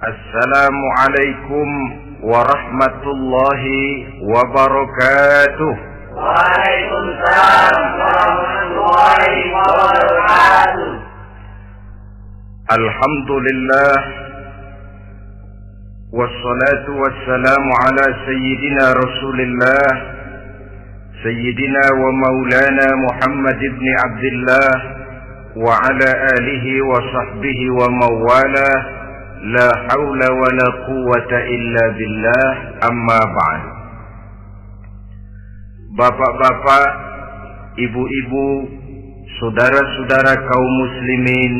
Assalamualaikum warahmatullahi wabarakatuh. Waalaikumsalam warahmatullahi wabarakatuh. Alhamdulillah, wassalatu wassalamu ala sayyidina Rasulillah, sayyidina wa maulana Muhammad ibn Abdullah wa ala alihi wa sahbihi wa mawala. La haula wa la quwwata illa billah, amma ba'd. Bapak-bapak, ibu-ibu, saudara-saudara kaum muslimin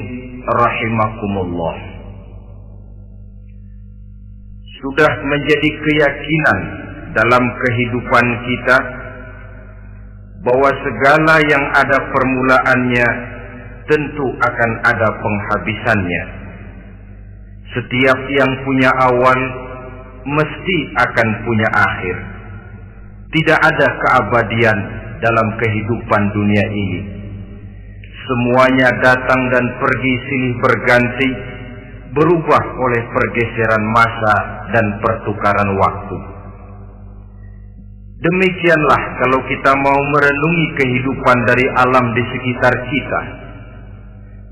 rahimakumullah. Sudah menjadi keyakinan dalam kehidupan kita bahwa segala yang ada permulaannya tentu akan ada penghabisannya. Setiap yang punya awal mesti akan punya akhir. Tidak ada keabadian dalam kehidupan dunia ini. Semuanya datang dan pergi silih berganti, berubah oleh pergeseran masa dan pertukaran waktu. Demikianlah kalau kita mau merenungi kehidupan dari alam di sekitar kita.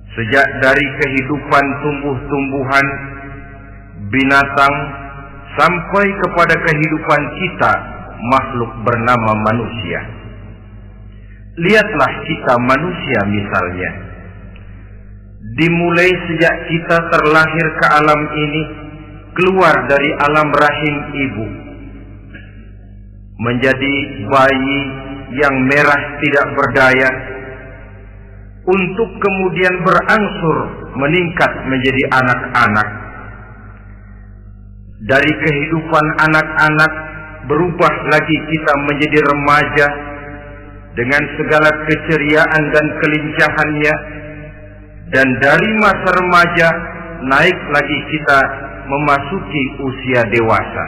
Sejak dari kehidupan tumbuh-tumbuhan, binatang, sampai kepada kehidupan kita, makhluk bernama manusia. Lihatlah kita manusia misalnya. Dimulai sejak kita terlahir ke alam ini, keluar dari alam rahim ibu, menjadi bayi yang merah tidak berdaya, untuk kemudian berangsur meningkat menjadi anak-anak. Dari kehidupan anak-anak berubah lagi kita menjadi remaja dengan segala keceriaan dan kelincahannya, dan dari masa remaja naik lagi kita memasuki usia dewasa,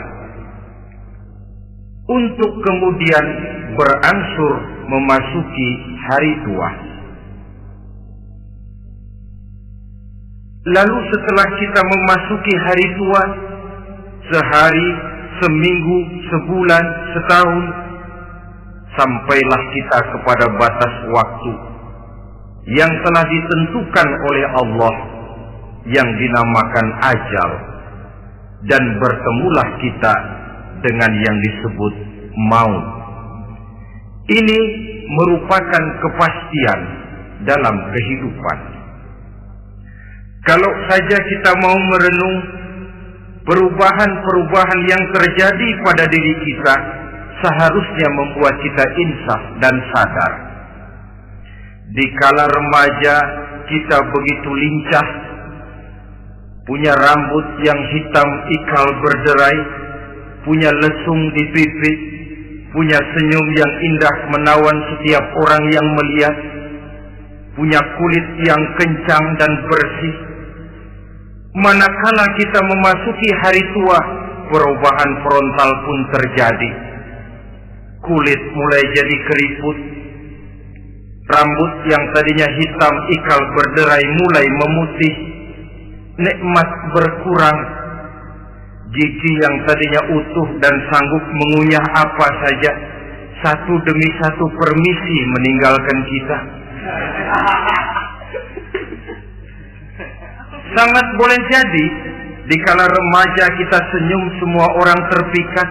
untuk kemudian berangsur memasuki hari tua. Lalu setelah kita memasuki hari tua, sehari, seminggu, sebulan, setahun, sampailah kita kepada batas waktu yang telah ditentukan oleh Allah, yang dinamakan ajal, dan bertemulah kita dengan yang disebut maut. Ini merupakan kepastian dalam kehidupan. Kalau saja kita mau merenung perubahan-perubahan yang terjadi pada diri kita, seharusnya membuat kita insaf dan sadar. Di kala remaja kita begitu lincah, punya rambut yang hitam ikal berderai, punya lesung di pipi, punya senyum yang indah menawan setiap orang yang melihat, punya kulit yang kencang dan bersih. Manakala kita memasuki hari tua, perubahan frontal pun terjadi. Kulit mulai jadi keriput, rambut yang tadinya hitam ikal berderai mulai memutih, nikmat berkurang, gigi yang tadinya utuh dan sanggup mengunyah apa saja, satu demi satu permisi meninggalkan kita. Sangat boleh jadi dikala remaja kita senyum semua orang terpikat,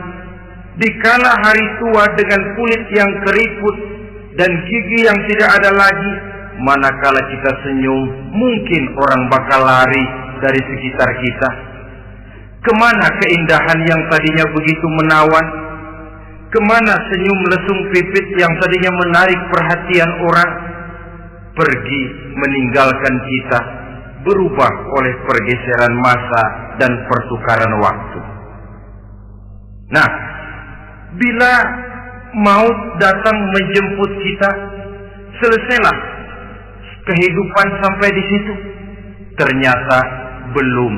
dikala hari tua dengan kulit yang keriput dan gigi yang tidak ada lagi, manakala kita senyum mungkin orang bakal lari dari sekitar kita. Kemana keindahan yang tadinya begitu menawan? Kemana senyum lesung pipit yang tadinya menarik perhatian orang? Pergi meninggalkan kita, berubah oleh pergeseran masa dan pertukaran waktu. Nah, bila maut datang menjemput kita, selesailah kehidupan sampai di situ? Ternyata belum.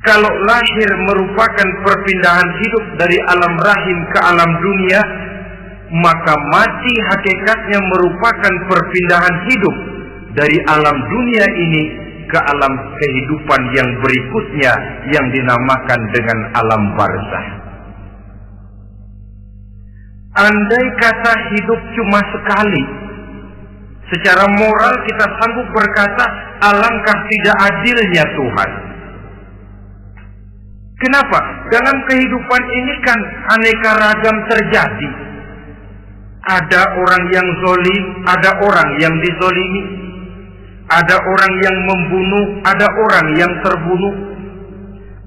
Kalau lahir merupakan perpindahan hidup dari alam rahim ke alam dunia, maka mati hakikatnya merupakan perpindahan hidup dari alam dunia ini ke alam kehidupan yang berikutnya yang dinamakan dengan alam barzah. Andai kata hidup cuma sekali, secara moral kita sanggup berkata, alangkah tidak adilnya Tuhan. Kenapa? Dalam kehidupan ini kan aneka ragam terjadi. Ada orang yang zalim, ada orang yang dizalimi. Ada orang yang membunuh, ada orang yang terbunuh.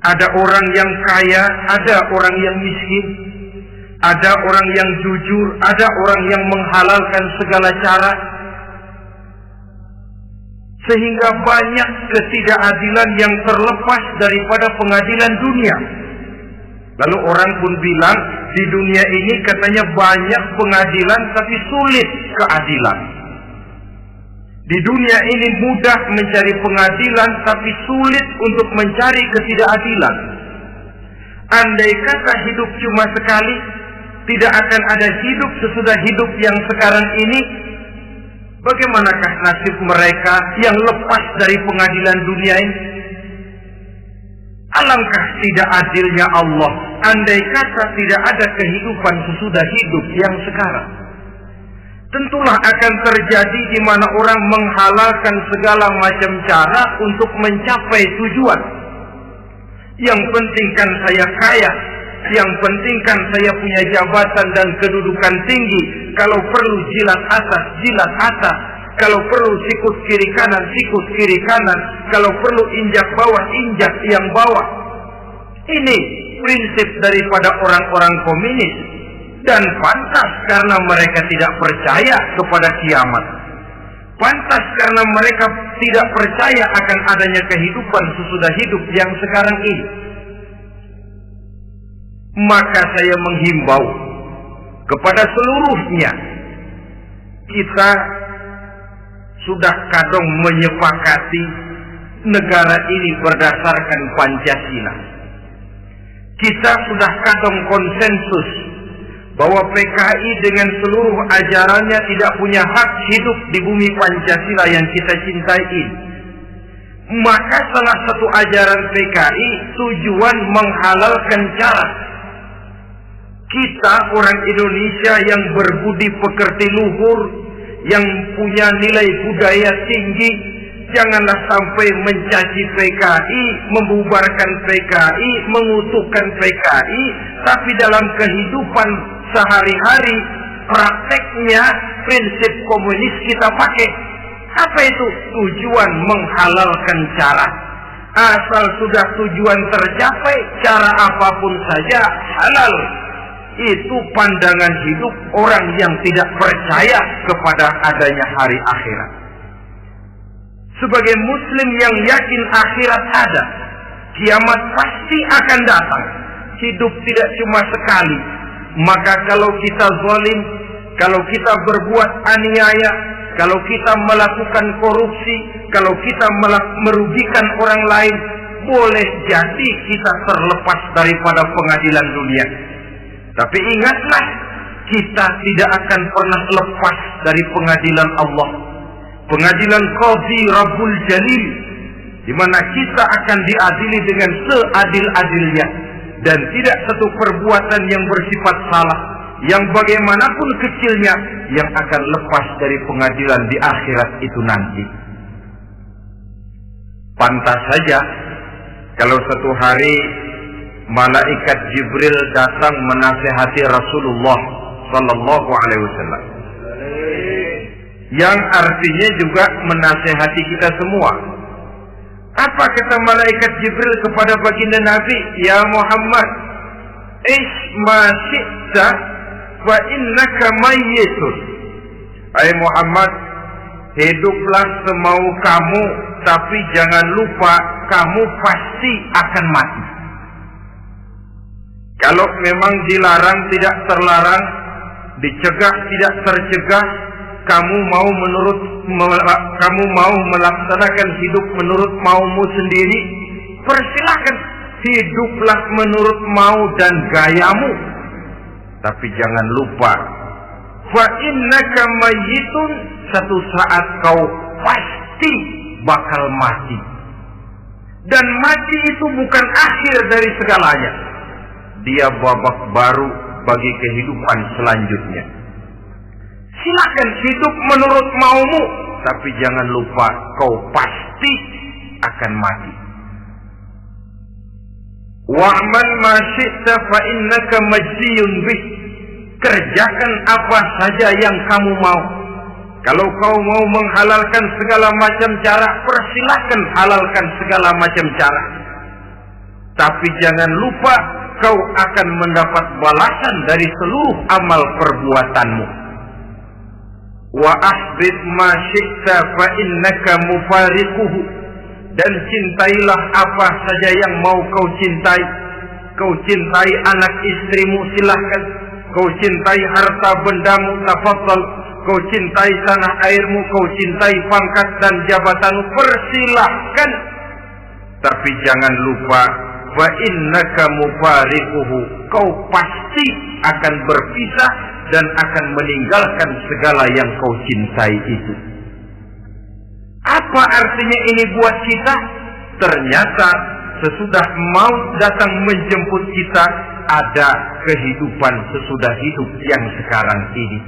Ada orang yang kaya, ada orang yang miskin. Ada orang yang jujur, ada orang yang menghalalkan segala cara. Sehingga banyak ketidakadilan yang terlepas daripada pengadilan dunia. Lalu orang pun bilang, di dunia ini katanya banyak pengadilan tapi sulit keadilan. Di dunia ini mudah mencari pengadilan tapi sulit untuk mencari ketidakadilan. Andai kata hidup cuma sekali, tidak akan ada hidup sesudah hidup yang sekarang ini. Bagaimanakah nasib mereka yang lepas dari pengadilan dunia ini? Alangkah tidak adilnya Allah, andai kata tidak ada kehidupan sesudah hidup yang sekarang. Tentulah akan terjadi di mana orang menghalalkan segala macam cara untuk mencapai tujuan. Yang penting kan saya kaya, yang penting kan saya punya jabatan dan kedudukan tinggi. Kalau perlu jilat atas, jilat atas. Kalau perlu sikut kiri kanan, sikut kiri kanan. Kalau perlu injak bawah, injak yang bawah. Ini prinsip daripada orang-orang komunis. Dan pantas karena mereka tidak percaya kepada kiamat. Pantas karena mereka tidak percaya akan adanya kehidupan sesudah hidup yang sekarang ini. Maka saya menghimbau kepada seluruhnya, kita sudah kadung menyepakati negara ini berdasarkan Pancasila. Kita sudah kadung konsensus bahwa PKI dengan seluruh ajarannya tidak punya hak hidup di bumi Pancasila yang kita cintai ini. Maka salah satu ajaran PKI tujuan menghalalkan cara kita orang Indonesia yang berbudi pekerti luhur, yang punya nilai budaya tinggi, janganlah sampai mencaci PKI, membubarkan PKI, mengutukkan PKI, tapi dalam kehidupan sehari-hari prakteknya prinsip komunis kita pakai. Apa itu? Tujuan menghalalkan cara. Asal sudah tujuan tercapai, cara apapun saja halal. Itu pandangan hidup orang yang tidak percaya kepada adanya hari akhirat. Sebagai muslim yang yakin akhirat ada, kiamat pasti akan datang. Hidup tidak cuma sekali. Maka kalau kita zalim, kalau kita berbuat aniaya, kalau kita melakukan korupsi, kalau kita merugikan orang lain, boleh jadi kita terlepas daripada pengadilan dunia. Tapi ingatlah, kita tidak akan pernah lepas dari pengadilan Allah. Pengadilan Qadhi Rabbul Jalil, di mana kita akan diadili dengan seadil-adilnya. Dan tidak satu perbuatan yang bersifat salah, yang bagaimanapun kecilnya, yang akan lepas dari pengadilan di akhirat itu nanti. Pantas saja kalau satu hari malaikat Jibril datang menasihati Rasulullah sallallahu alaihi wasallam, yang artinya juga menasihati kita semua. Apa kata malaikat Jibril kepada baginda Nabi? Ya Muhammad, ish ma syi'ta wa innaka mayyitun. Hai Muhammad, hiduplah semau kamu, tapi jangan lupa kamu pasti akan mati. Kalau memang dilarang tidak terlarang, dicegah tidak tercegah, kamu mau melaksanakan hidup menurut maumu sendiri, persilahkan, hiduplah menurut mau dan gayamu. Tapi jangan lupa, fa innaka mayyitun, satu saat kau pasti bakal mati. Dan mati itu bukan akhir dari segalanya. Dia babak baru bagi kehidupan selanjutnya. Silakan hidup menurut maumu, tapi jangan lupa kau pasti akan mati. Wa'mal ma syi'ta fa innaka majziyun bih. Kerjakan apa saja yang kamu mau. Kalau kau mau menghalalkan segala macam cara, persilahkan halalkan segala macam cara. Tapi jangan lupa kau akan mendapat balasan dari seluruh amal perbuatanmu. Wa ahbib ma syi'ta fa innaka mufariquhu. Dan cintailah apa saja yang mau kau cintai. Kau cintai anak istrimu, silahkan. Kau cintai harta bendamu, tafadhal. Kau cintai tanah airmu, kau cintai pangkat dan jabatanmu, persilahkan. Tapi jangan lupa, fa innaka mufariquhu. Kau pasti akan berpisah dan akan meninggalkan segala yang kau cintai itu. Apa artinya ini buat kita? Ternyata sesudah maut datang menjemput kita, ada kehidupan sesudah hidup yang sekarang ini.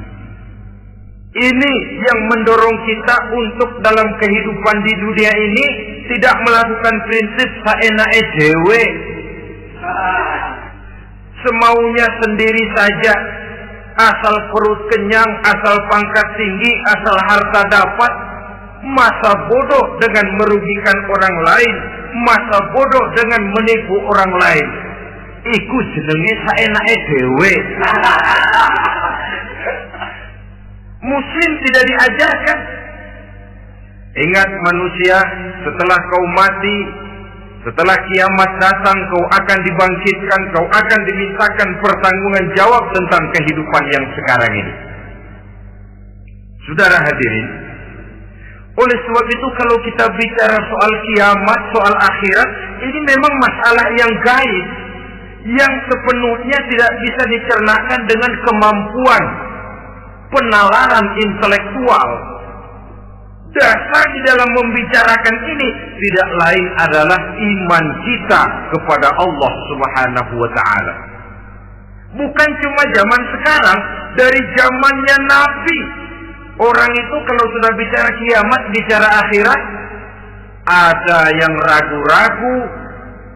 Ini yang mendorong kita untuk dalam kehidupan di dunia ini tidak melakukan prinsip saenake dhewe, semaunya sendiri saja, asal perut kenyang, asal pangkat tinggi, asal harta dapat. Masa bodoh dengan merugikan orang lain, masa bodoh dengan menipu orang lain. Iku jenenge saenake dhewe. Muslim tidak diajarkan. Ingat manusia, setelah kau mati, setelah kiamat datang, kau akan dibangkitkan, kau akan dimintakan pertanggungan jawab tentang kehidupan yang sekarang ini. Saudara hadirin, oleh sebab itu kalau kita bicara soal kiamat, soal akhirat, ini memang masalah yang gaib, yang sepenuhnya tidak bisa dicernakan dengan kemampuan penalaran intelektual. Dasar di dalam membicarakan ini tidak lain adalah iman kita kepada Allah Subhanahu wa ta'ala. Bukan cuma zaman sekarang, dari zamannya Nabi. Orang itu kalau sudah bicara kiamat, bicara akhirat, ada yang ragu-ragu,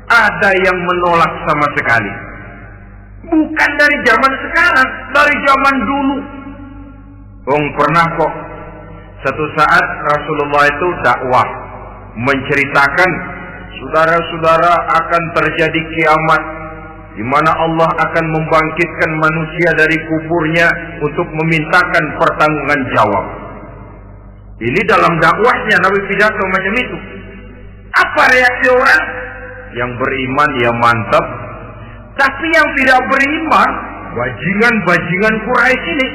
ada yang menolak sama sekali. Bukan dari zaman sekarang, dari zaman dulu. Pernah kok satu saat Rasulullah itu dakwah menceritakan, saudara-saudara, akan terjadi kiamat di mana Allah akan membangkitkan manusia dari kuburnya untuk memintakan pertanggungan jawab. Ini dalam dakwahnya Nabi pidato macam itu. Apa reaksi orang? Yang beriman ya mantap, tapi yang tidak beriman, bajingan-bajingan Quraisy ini,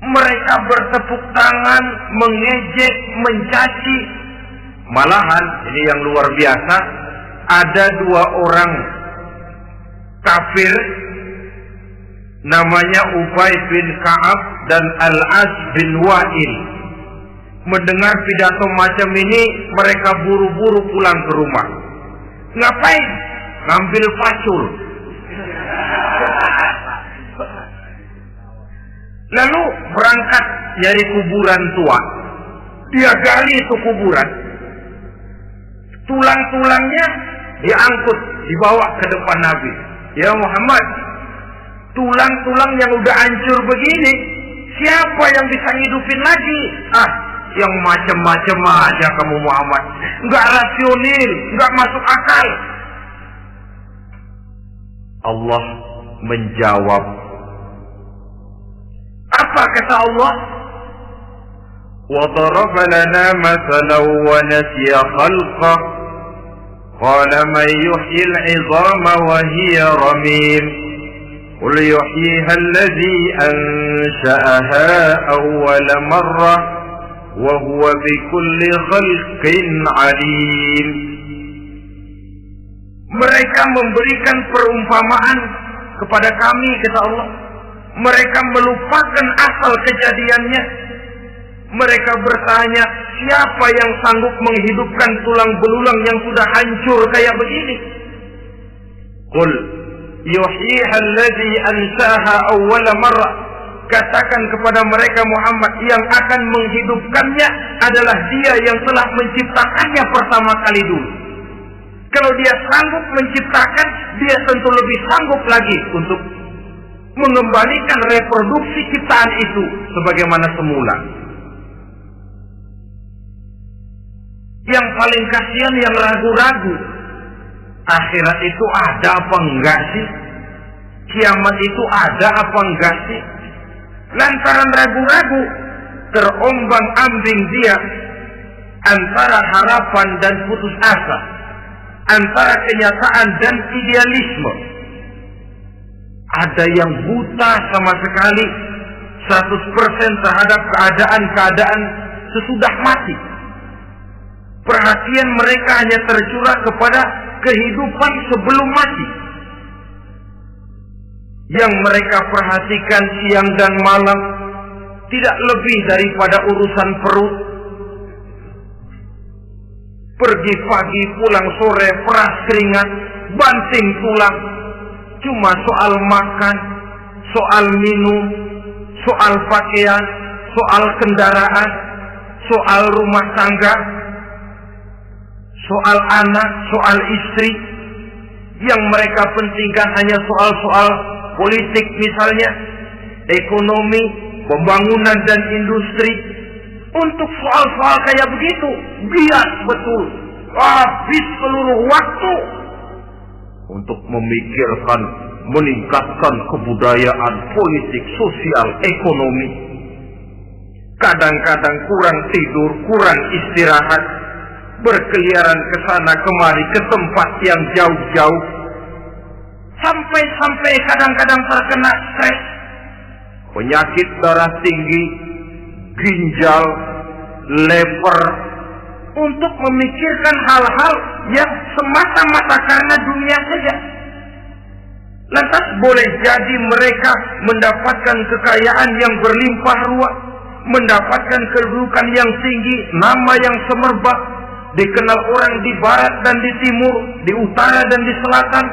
mereka bertepuk tangan, mengejek, mencaci. Malahan ini yang luar biasa, ada dua orang kafir namanya Ubay bin Ka'ab dan Al-As bin Wa'il. Mendengar pidato macam ini, mereka buru-buru pulang ke rumah. Ngapain? Ngambil pacul. Lalu berangkat nyari kuburan tua. Dia gali itu kuburan. Tulang-tulangnya diangkut, dibawa ke depan Nabi. Ya Muhammad, tulang-tulang yang udah hancur begini, siapa yang bisa ngidupin lagi? Yang macam-macam aja kamu Muhammad. Enggak rasional, enggak masuk akal. Allah menjawab. Apa kata Allah? وَضَرَبَ لَنَا مَثَلًا وَنَسِيَ خَلْقَهُ قَالَ مَنْ يُحْيِي الْعِظَامَ وَهِيَ رَمِيمٌ قُلْ يُحْيِيهَا الَّذِي أَنْشَأَهَا أَوَّلَ مَرَّةٍ وَهُوَ بِكُلِّ خَلْقٍ عَلِيمٌ. Mereka memberikan perumpamaan kepada kami, kata Allah. Mereka melupakan asal kejadiannya. Mereka bertanya, siapa yang sanggup menghidupkan tulang belulang yang sudah hancur kayak begini? Qul yuhyiha alladhi ansaha awwala marrah. Katakan kepada mereka Muhammad, yang akan menghidupkannya adalah Dia yang telah menciptakannya pertama kali dulu. Kalau Dia sanggup menciptakan, Dia tentu lebih sanggup lagi untuk mengembalikan reproduksi ciptaan itu sebagaimana semula. Yang paling kasihan yang ragu-ragu, akhirat itu ada apa enggak sih? Kiamat itu ada apa enggak sih? Lantaran ragu-ragu, terombang-ambing dia antara harapan dan putus asa, antara kenyataan dan idealisme. Ada yang buta sama sekali 100% terhadap keadaan-keadaan sesudah mati. Perhatian mereka hanya tercurah kepada kehidupan sebelum mati. Yang mereka perhatikan siang dan malam tidak lebih daripada urusan perut. Pergi pagi, pulang sore, peras keringat, banting tulang. Cuma soal makan, soal minum, soal pakaian, soal kendaraan, soal rumah tangga, soal anak, soal istri. Yang mereka pentingkan hanya soal-soal politik misalnya, ekonomi, pembangunan dan industri. Untuk soal-soal kayak begitu, bias betul. Habis seluruh waktu untuk memikirkan, meningkatkan kebudayaan, politik, sosial, ekonomi. Kadang-kadang kurang tidur, kurang istirahat, berkeliaran ke sana kemari ke tempat yang jauh-jauh. Sampai kadang-kadang terkena stres, penyakit darah tinggi, ginjal, lever, untuk memikirkan hal-hal yang semata-mata karena dunia saja. Lantas boleh jadi mereka mendapatkan kekayaan yang berlimpah ruah, mendapatkan kedudukan yang tinggi, nama yang semerbak, dikenal orang di barat dan di timur, di utara dan di selatan.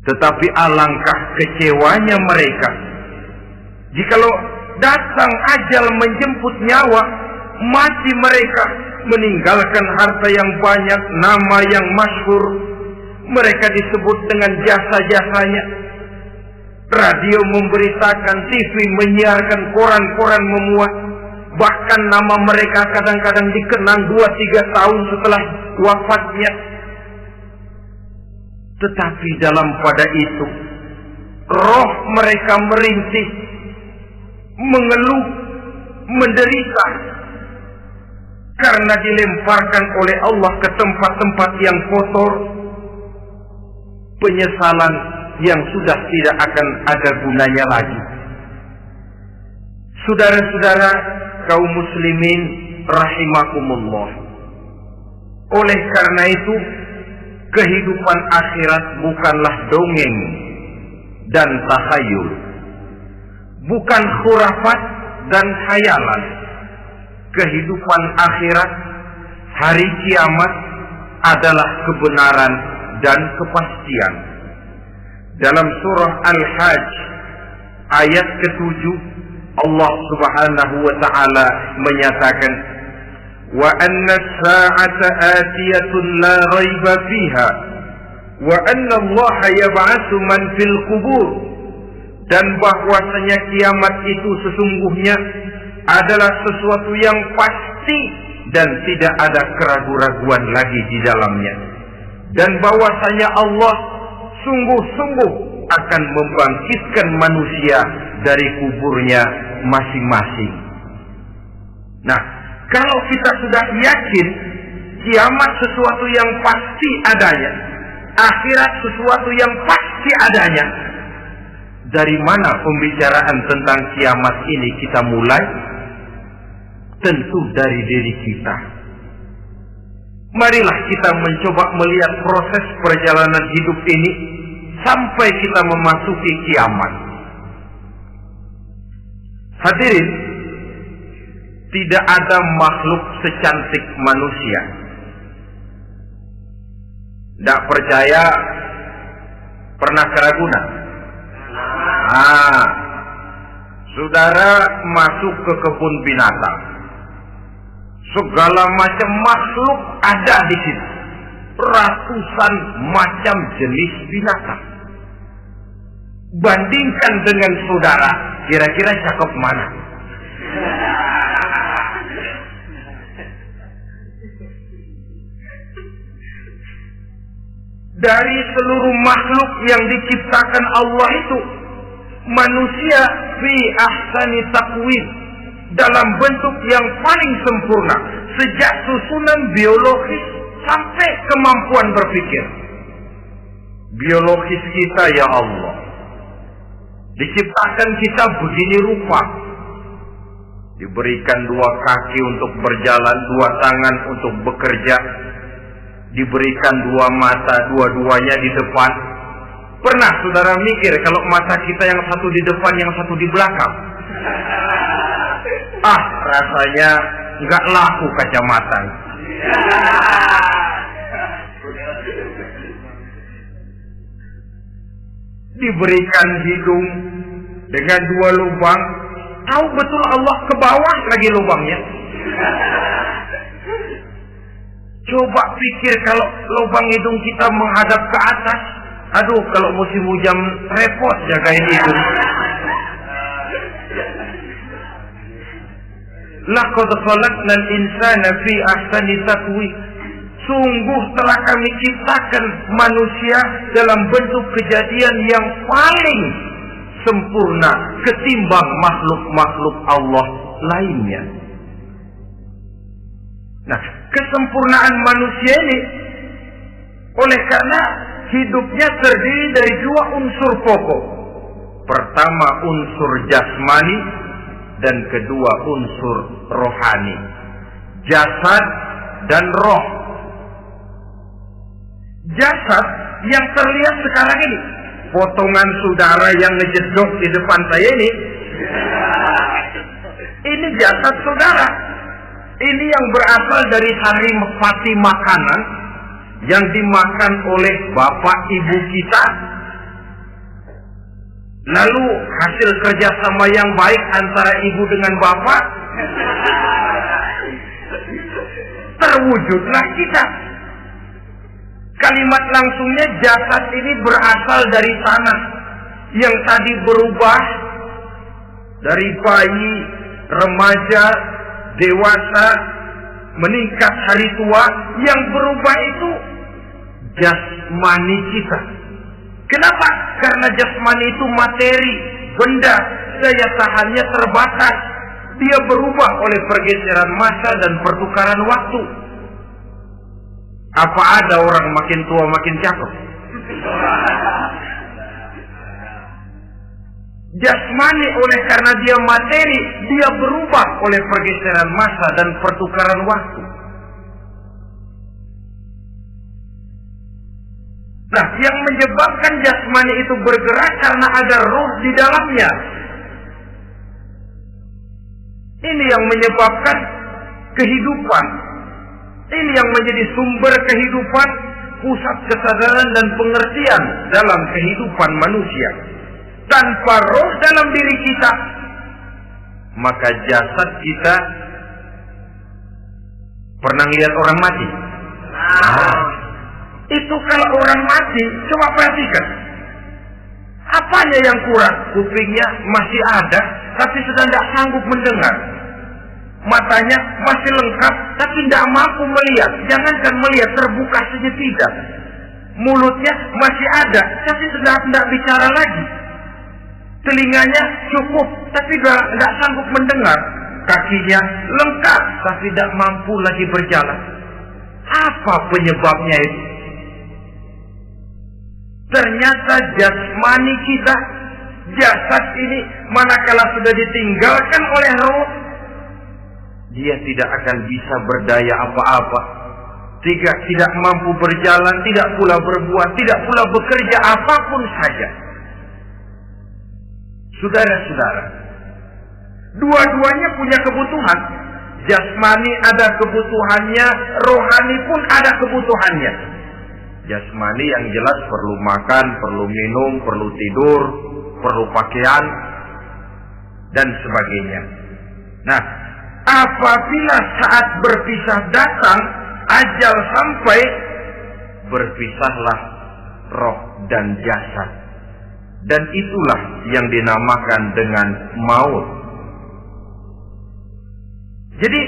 Tetapi alangkah kecewanya mereka jikalau datang ajal menjemput nyawa, mati mereka, meninggalkan harta yang banyak, nama yang masyhur. Mereka disebut dengan jasa-jasanya. Radio memberitakan, TV menyiarkan, koran-koran memuat. Bahkan nama mereka kadang-kadang dikenang 2-3 tahun setelah wafatnya. Tetapi dalam pada itu, roh mereka merintih, mengeluh, menderita, karena dilemparkan oleh Allah ke tempat-tempat yang kotor. Penyesalan yang sudah tidak akan ada gunanya lagi. Saudara-saudara kaum muslimin rahimakumullah, oleh karena itu kehidupan akhirat bukanlah dongeng dan takhayul, bukan khurafat dan khayalan. Kehidupan akhirat, hari kiamat adalah kebenaran dan kepastian. Dalam surah Al-Hajj ayat ke-7, Allah Subhanahu wa taala menyatakan, wa anna as-sa'ata atiyatun la raiba fiha wa anna Allah yab'atsu man fil qubur, dan bahwasanya kiamat itu sesungguhnya adalah sesuatu yang pasti dan tidak ada keraguan-raguan lagi di dalamnya, dan bahwasanya Allah sungguh-sungguh akan membangkitkan manusia dari kuburnya masing-masing. Nah, kalau kita sudah yakin kiamat sesuatu yang pasti adanya, akhirat sesuatu yang pasti adanya, dari mana pembicaraan tentang kiamat ini kita mulai? Tentu dari diri kita. Marilah kita mencoba melihat proses perjalanan hidup ini sampai kita memasuki kiamat. Hadirin tidak ada makhluk secantik manusia. Tidak percaya, pernah ke Ragunan? Saudara masuk ke kebun binatang. Segala macam makhluk ada di situ. Ratusan macam jenis binatang. Bandingkan dengan saudara, kira-kira cakep mana? Dari seluruh makhluk yang diciptakan Allah itu, manusia fi ahsani taqwim, dalam bentuk yang paling sempurna, sejak susunan biologis sampai kemampuan berpikir. Biologis kita, ya Allah, diciptakan kita begini rupa. Diberikan 2 kaki untuk berjalan, 2 tangan untuk bekerja. Diberikan 2 mata, dua-duanya di depan. Pernah saudara mikir kalau mata kita yang satu di depan, yang satu di belakang? Rasanya nggak laku kacamata. Diberikan hidung dengan 2 lubang. Tahu betul Allah ke bawah lagi lubangnya. Coba pikir kalau lubang hidung kita menghadap ke atas. Aduh, kalau musim hujan repot jagain hidung. Laqad khalaqnal insana fi ahsani taqwim. Sungguh telah kami ciptakan manusia dalam bentuk kejadian yang paling sempurna ketimbang makhluk-makhluk Allah lainnya. Nah, kesempurnaan manusia ini oleh karena hidupnya terdiri dari 2 unsur pokok. Pertama unsur jasmani dan kedua unsur rohani. Jasad dan roh. Jasad yang terlihat sekarang ini, potongan saudara yang ngejedok di depan saya ini jasad saudara. Ini yang berasal dari saripati makanan yang dimakan oleh bapak ibu kita. Lalu hasil kerjasama yang baik antara ibu dengan bapak, terwujudlah kita. Kalimat langsungnya, jasad ini berasal dari tanah yang tadi berubah dari bayi, remaja, dewasa, meningkat hari tua. Yang berubah itu jasmani kita. Kenapa? Karena jasmani itu materi, benda, daya tahannya terbatas. Dia berubah oleh pergeseran masa dan pertukaran waktu. Apa ada orang makin tua makin cakep? Jasmani oleh karena dia materi, dia berubah oleh pergeseran masa dan pertukaran waktu. Nah, yang menyebabkan jasmani itu bergerak karena ada ruh di dalamnya. Ini yang menyebabkan kehidupan. Ini yang menjadi sumber kehidupan, pusat kesadaran dan pengertian dalam kehidupan manusia. Tanpa roh dalam diri kita, maka jasad kita, pernah lihat orang mati? Itu kalau orang mati, coba perhatikan. Apanya yang kurang? Kupingnya masih ada, tapi sudah tidak sanggup mendengar. Matanya masih lengkap, tapi tidak mampu melihat. Jangankan melihat, terbuka saja tidak. Mulutnya masih ada, tapi sudah tidak bicara lagi. Telinganya cukup, tapi tidak sanggup mendengar. Kakinya lengkap, tapi tidak mampu lagi berjalan. Apa penyebabnya itu? Ternyata jasmani kita, jasad ini, manakala sudah ditinggalkan oleh roh, dia tidak akan bisa berdaya apa-apa. Tidak mampu berjalan, tidak pula berbuat, tidak pula bekerja apapun saja. Saudara-saudara, dua-duanya punya kebutuhan. Jasmani ada kebutuhannya, rohani pun ada kebutuhannya. Jasmani yang jelas perlu makan, perlu minum, perlu tidur, perlu pakaian, dan sebagainya. Nah, apabila saat berpisah datang, ajal sampai, berpisahlah roh dan jasad. Dan itulah yang dinamakan dengan maut. Jadi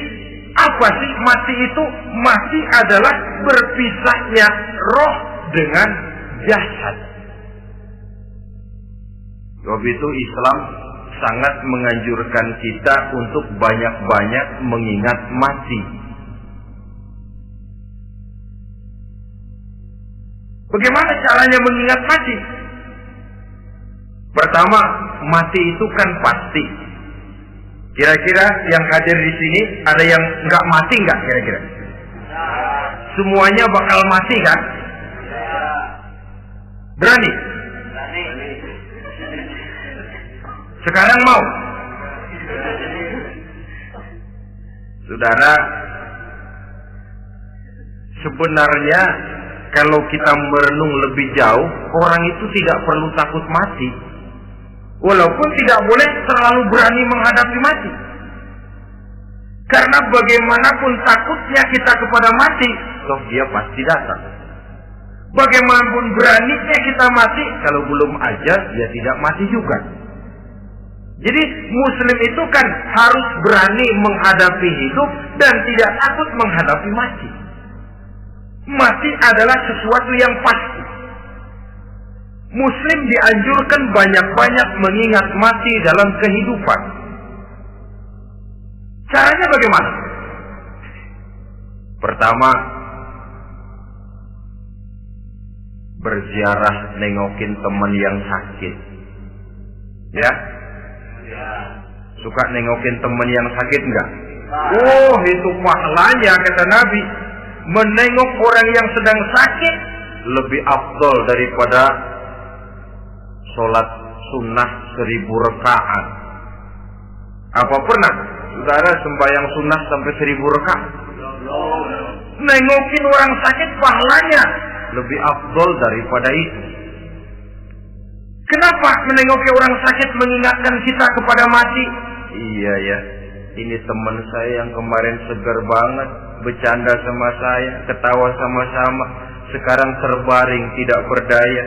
apa sih mati itu? Mati adalah berpisahnya roh dengan jasad. Sebab itu Islam sangat menganjurkan kita untuk banyak-banyak mengingat mati. Bagaimana caranya mengingat mati? Pertama, mati itu kan pasti. Kira-kira yang hadir di sini ada yang nggak mati nggak kira-kira? Semuanya bakal mati kan? Berani? Sekarang mau? Saudara, sebenarnya kalau kita merenung lebih jauh, orang itu tidak perlu takut mati. Walaupun tidak boleh terlalu berani menghadapi mati. Karena bagaimanapun takutnya kita kepada mati, toh dia pasti datang. Bagaimanapun beraninya kita mati, kalau belum ajal, dia tidak mati juga. Jadi Muslim itu kan harus berani menghadapi hidup dan tidak takut menghadapi mati. Mati adalah sesuatu yang pasti. Muslim dianjurkan banyak-banyak mengingat mati dalam kehidupan. Caranya bagaimana? Pertama, berziarah nengokin teman yang sakit. Ya? Suka nengokin teman yang sakit enggak? Oh, itu pahalanya kata Nabi. Menengok orang yang sedang sakit lebih afdol daripada sholat sunnah 1000 rakaat. Apa pernah saudara sembahyang sunnah sampai 1000 rakaat? Nengokin orang sakit pahalanya lebih afdol daripada itu. Kenapa menengoki orang sakit mengingatkan kita kepada mati? Iya ya, ini teman saya yang kemarin segar banget, bercanda sama saya, ketawa sama-sama, sekarang terbaring tidak berdaya,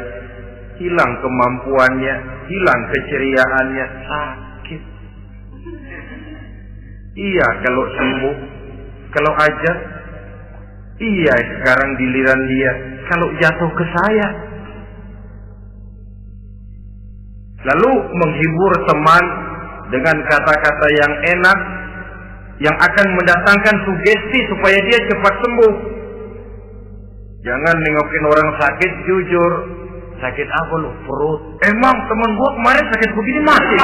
hilang kemampuannya, hilang keceriaannya, sakit. Iya kalau sembuh, kalau ajal, iya sekarang giliran dia, kalau jatuh ke saya. Lalu menghibur teman dengan kata-kata yang enak, yang akan mendatangkan sugesti supaya dia cepat sembuh. Jangan nengokin orang sakit, jujur. Sakit apa lu? Perut. Emang teman gua kemarin sakit begini mati.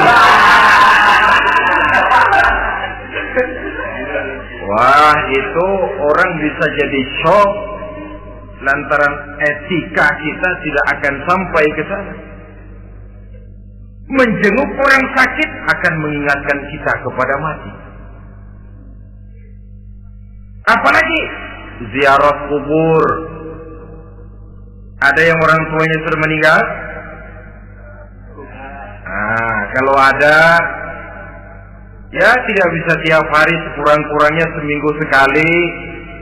Wah, itu orang bisa jadi shock lantaran etika kita tidak akan sampai ke sana. Menjenguk orang sakit akan mengingatkan kita kepada mati. Apalagi ziarah kubur. Ada yang orang tuanya sudah meninggal? Nah, kalau ada, ya tidak bisa tiap hari, sekurang-kurangnya seminggu sekali,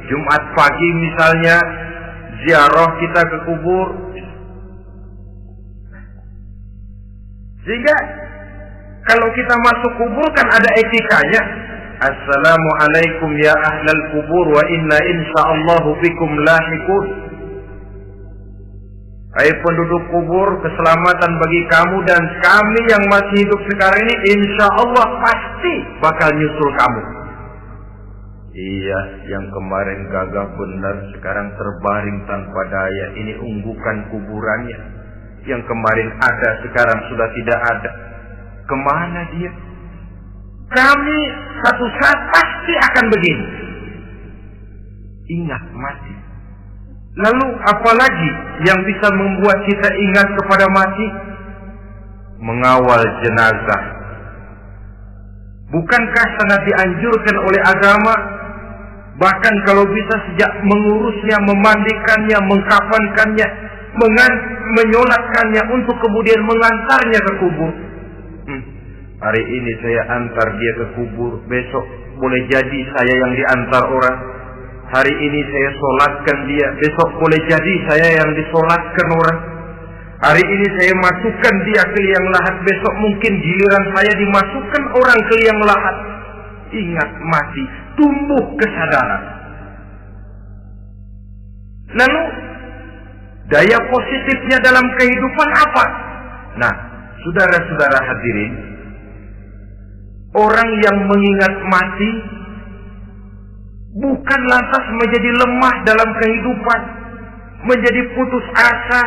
Jumat pagi misalnya, ziarah kita ke kubur. Sehingga kalau kita masuk kubur kan ada etikanya. Assalamualaikum ya ahlal kubur wa inna insyaallahu bikum lahiqun. Hai penduduk kubur, keselamatan bagi kamu dan kami yang masih hidup sekarang ini insyaallah pasti bakal nyusul kamu. Iya, yang kemarin gagah benar sekarang terbaring tanpa daya. Ini unggukan kuburannya. Yang kemarin ada sekarang sudah tidak ada. Kemana dia? Kami satu saat pasti akan begini. Ingat mati. Lalu apalagi yang bisa membuat kita ingat kepada mati? Mengawal jenazah. Bukankah sangat dianjurkan oleh agama, bahkan kalau bisa sejak mengurusnya, memandikannya, mengkafankannya, menyolatkannya untuk kemudian mengantarnya ke kubur. Hari ini saya antar dia ke kubur, besok boleh jadi saya yang diantar orang. Hari ini saya solatkan dia, besok boleh jadi saya yang disolatkan orang. Hari ini saya masukkan dia ke liang lahat, besok mungkin giliran saya dimasukkan orang ke liang lahat. Ingat mati, tumbuh kesadaran. Lalu daya positifnya dalam kehidupan apa? Nah, saudara-saudara hadirin, orang yang mengingat mati bukan lantas menjadi lemah dalam kehidupan, menjadi putus asa,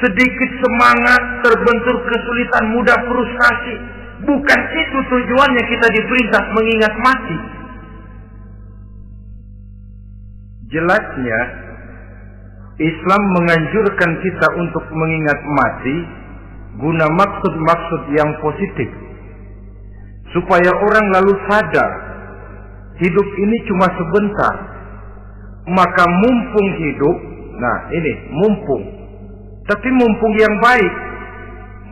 sedikit semangat, terbentur kesulitan, mudah frustasi. Bukan itu tujuannya kita diperintah mengingat mati. Jelasnya Islam menganjurkan kita untuk mengingat mati guna maksud-maksud yang positif, supaya orang lalu sadar hidup ini cuma sebentar. Maka mumpung hidup, nah ini mumpung, tapi mumpung yang baik.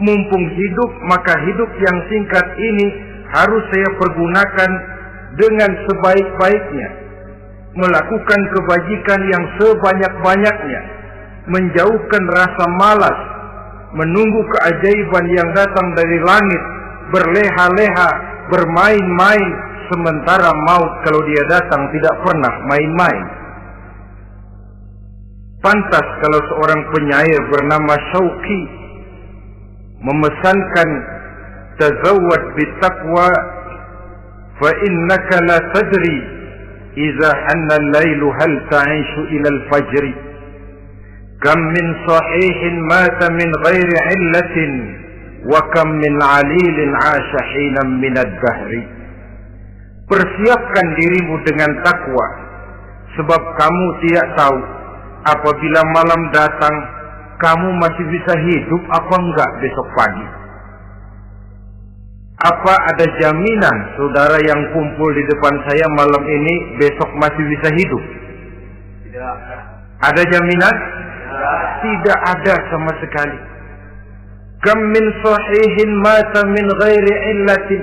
Mumpung hidup, maka hidup yang singkat ini harus saya pergunakan dengan sebaik-baiknya, melakukan kebajikan yang sebanyak-banyaknya, menjauhkan rasa malas, menunggu keajaiban yang datang dari langit, berleha-leha, bermain-main, sementara maut kalau dia datang tidak pernah main-main. Pantas kalau seorang penyair bernama Syauqi memesankan, tazawwad bitaqwa fa innaka la tadri idza hanna al-lailu hal ta'ishu ila al-fajr, kam min sahihin mata min ghairi illatin wa kam min 'alilin 'asha hinan min ad-dahri. Persiapkan dirimu dengan takwa, sebab kamu tidak tahu apabila malam datang kamu masih bisa hidup apa enggak besok pagi. Apa ada jaminan saudara yang kumpul di depan saya malam ini besok masih bisa hidup? Tidak. Ada jaminan? Tidak ada sama sekali. Kam min sahihin mata min ghairi illatin.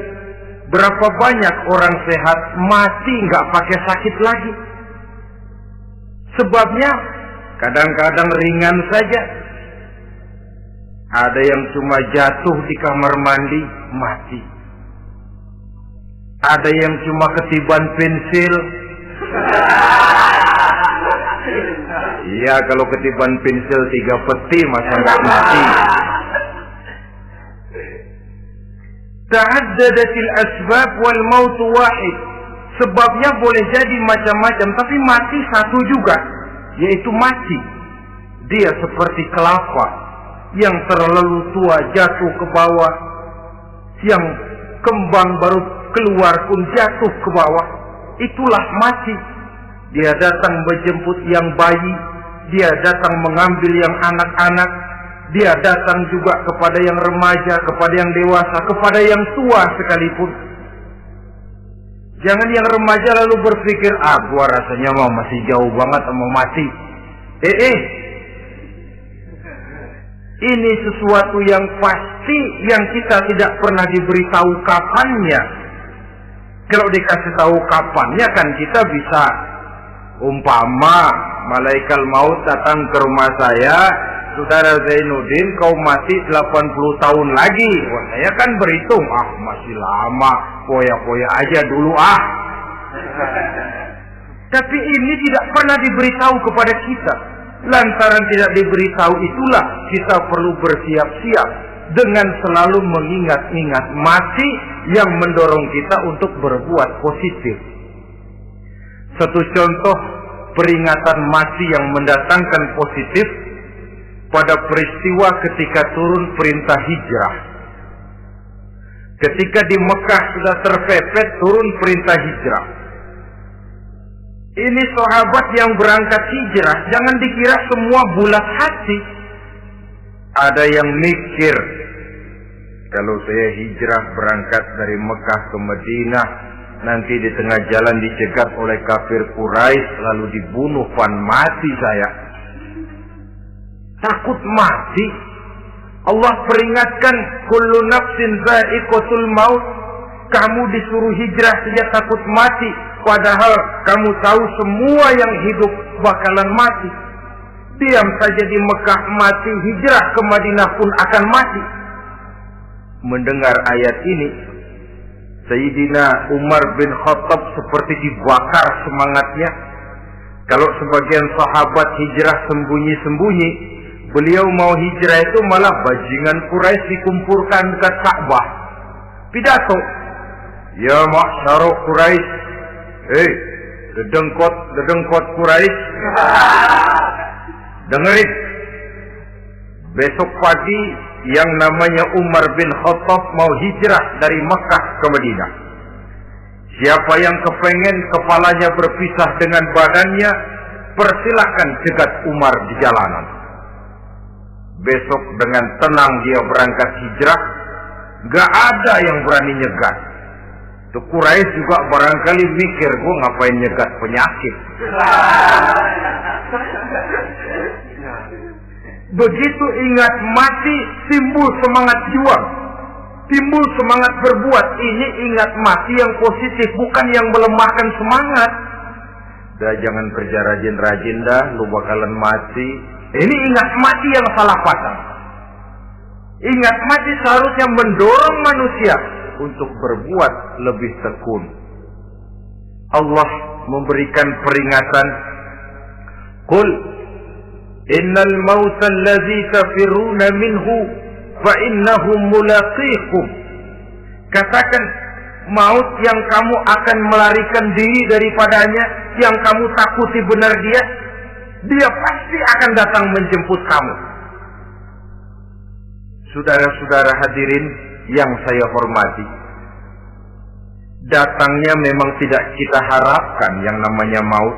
Berapa banyak orang sehat mati enggak pakai sakit lagi. Sebabnya kadang-kadang ringan saja. Ada yang cuma jatuh di kamar mandi, mati. Ada yang cuma ketiban pensil. Iya, kalau ketiban pensil 3 peti masa nggak mati. Ta'addadatil asbab wal maut wahid. Sebabnya boleh jadi macam-macam, tapi mati satu juga, yaitu mati. Dia seperti kelapa yang terlalu tua jatuh ke bawah, yang kembang baru keluar pun jatuh ke bawah. Itulah mati. Dia datang menjemput yang bayi, dia datang mengambil yang anak-anak, dia datang juga kepada yang remaja, kepada yang dewasa, kepada yang tua sekalipun. Jangan yang remaja lalu berpikir, gua rasanya mau masih jauh banget mau mati. Ini sesuatu yang pasti yang kita tidak pernah diberitahu kapannya. Kalau dikasih tahu kapannya kan kita bisa, umpama malaikat maut datang ke rumah saya, saudara Zainuddin kau mati 80 tahun lagi. Wah, saya kan berhitung, masih lama, poya-poya aja dulu Tapi ini tidak pernah diberitahu kepada kita. Lantaran tidak diberitahu itulah kita perlu bersiap-siap dengan selalu mengingat-ingat mati yang mendorong kita untuk berbuat positif. Satu contoh peringatan mati yang mendatangkan positif pada peristiwa ketika turun perintah hijrah. Ketika di Mekah sudah terpepet turun perintah hijrah. Ini sahabat yang berangkat hijrah, jangan dikira semua bulat hati. Ada yang mikir, kalau saya hijrah berangkat dari Mekah ke Madinah, nanti di tengah jalan dicegat oleh kafir Quraisy lalu dibunuh, mati saya. Takut mati. Allah peringatkan, kullu nafsin za'iqatul maut. Kamu disuruh hijrah saja takut mati, padahal kamu tahu semua yang hidup bakalan mati. Diam saja di Mekah mati, hijrah ke Madinah pun akan mati. Mendengar ayat ini, Sayyidina Umar bin Khattab seperti dibakar semangatnya. Kalau sebagian sahabat hijrah sembunyi-sembunyi, beliau mau hijrah itu malah bajingan Quraisy dikumpulkan dekat Ka'bah. Pidato, ya ma'syara Quraisy, dedengkot Quraisy, dengerin, besok pagi yang namanya Umar bin Khattab mau hijrah dari Mekah ke Madinah. Siapa yang kepengen kepalanya berpisah dengan badannya, persilahkan cegat Umar di jalanan. Besok dengan tenang dia berangkat hijrah, gak ada yang berani nyegat. Tuh Quraisy juga barangkali mikir, gua ngapain nyegat penyakit. Begitu ingat mati, timbul semangat juang, timbul semangat berbuat. Ini ingat mati yang positif, bukan yang melemahkan semangat. Dah jangan kerja rajin-rajin dah, lu bakalan mati. Ini ingat mati yang salah patah. Ingat mati seharusnya mendorong manusia untuk berbuat lebih tekun. Allah memberikan peringatan, Qul innal mauta allazi tafiruna minhu fa innahu mulaqikum. Katakan, maut yang kamu akan melarikan diri daripadanya, yang kamu takuti benar dia pasti akan datang menjemput kamu. Saudara-saudara hadirin yang saya hormati, datangnya memang tidak kita harapkan yang namanya maut.